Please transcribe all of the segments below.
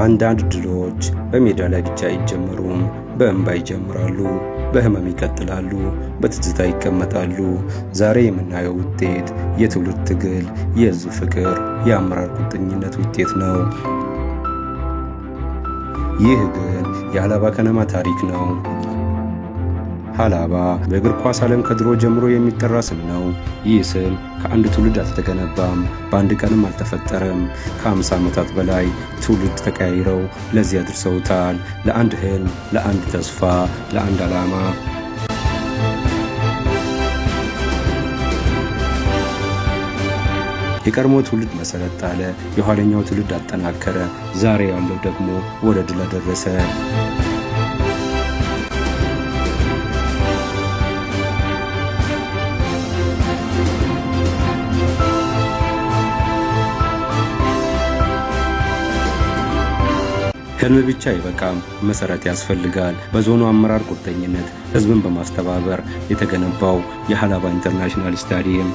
አንዳንድ ድሎች በሜዳ ላይ ብቻ አይጀመሩም። በእንባ ይጀምራሉ፣ በህመም ይቀጥላሉ፣ በትዝታ ይቀመጣሉ። ዛሬ የምናየው ውጤት የትውልድ ትግል፣ የህዝብ ፍቅር፣ የአመራር ቁርጠኝነት ውጤት ነው። ይህ ግን የሀላባ ከነማ ታሪክ ነው። ሀላባ በእግር ኳስ ዓለም ከድሮ ጀምሮ የሚጠራ ስም ነው። ይህ ስም ከአንድ ትውልድ አልተገነባም፣ በአንድ ቀንም አልተፈጠረም። ከ50 ዓመታት በላይ ትውልድ ተቀያይረው ለዚህ አድርሰውታል። ለአንድ ህልም፣ ለአንድ ተስፋ፣ ለአንድ ዓላማ። የቀድሞ ትውልድ መሰረት ጣለ፣ የኋለኛው ትውልድ አጠናከረ። ዛሬ ያለው ደግሞ ወደ ድል ደረሰ። ህልም ብቻ አይበቃም፣ መሰረት ያስፈልጋል። በዞኑ አመራር ቁርጠኝነት ህዝብን በማስተባበር የተገነባው የሀላባ ኢንተርናሽናል ስታዲየም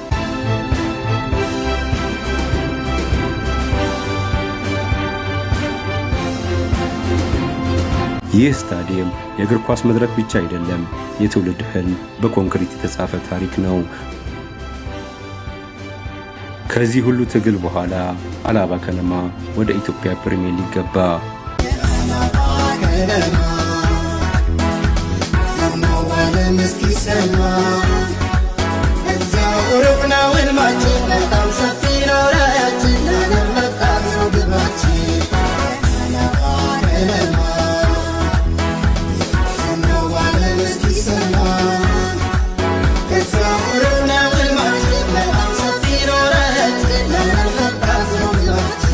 ይህ ስታዲየም የእግር ኳስ መድረክ ብቻ አይደለም፣ የትውልድ ህልም በኮንክሪት የተጻፈ ታሪክ ነው። ከዚህ ሁሉ ትግል በኋላ ሀላባ ከነማ ወደ ኢትዮጵያ ፕሪሚየር ሊግ ገባ።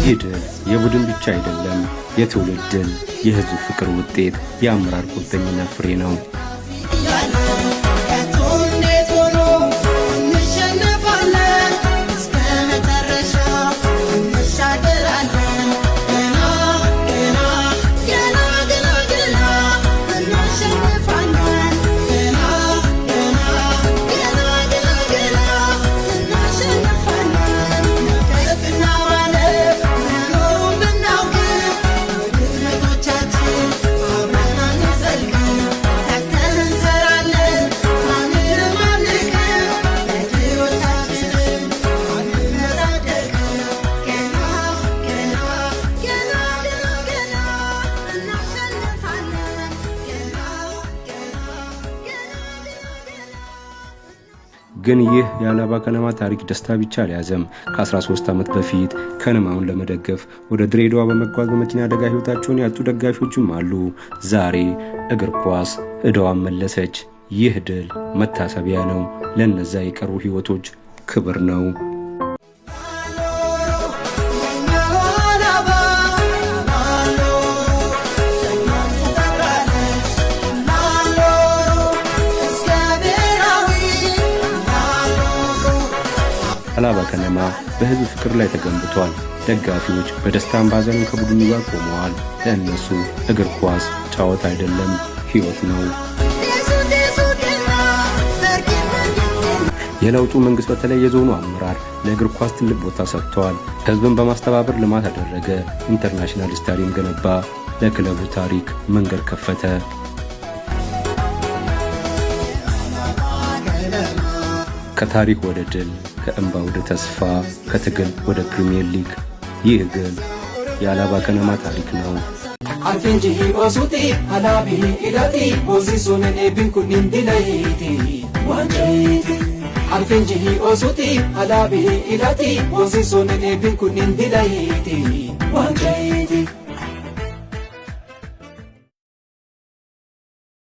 ይህ ድል የቡድን ብቻ አይደለም፣ የትውልድ ድል፣ የህዝብ ፍቅር ውጤት፣ የአመራር ቁርጠኝነት ፍሬ ነው። ግን ይህ የሀላባ ከነማ ታሪክ ደስታ ብቻ አልያዘም። ከ13 ዓመት በፊት ከነማውን ለመደገፍ ወደ ድሬዳዋ በመጓዝ በመኪና አደጋ ህይወታቸውን ያጡ ደጋፊዎችም አሉ። ዛሬ እግር ኳስ ዕዳዋን መለሰች። ይህ ድል መታሰቢያ ነው፣ ለነዛ የቀሩ ህይወቶች ክብር ነው። ሀላባ ከነማ በህዝብ ፍቅር ላይ ተገንብቷል። ደጋፊዎች በደስታም ባዘንም ከቡድኑ ጋር ቆመዋል። ለእነሱ እግር ኳስ ጨዋታ አይደለም፣ ህይወት ነው። የለውጡ መንግስት በተለይ የዞኑ አመራር ለእግር ኳስ ትልቅ ቦታ ሰጥቷል። ህዝብን በማስተባበር ልማት አደረገ። ኢንተርናሽናል ስታዲየም ገነባ። ለክለቡ ታሪክ መንገድ ከፈተ። ከታሪክ ወደ ድል፣ ከእንባ ወደ ተስፋ፣ ከትግል ወደ ፕሪሚየር ሊግ። ይህ ግን የሀላባ ከነማ ታሪክ ነው። አልፈንጂ ኦሱቲ ሀላቢ ኢላቲ ፖዚሶን ኤቢን ኩኒን ዲላይቲ ዋንጂቲ አልፈንጂ ኦሱቲ ሀላቢ ኢላቲ ፖዚሶን ኤቢን ኩኒን ዲላይቲ ዋንጂቲ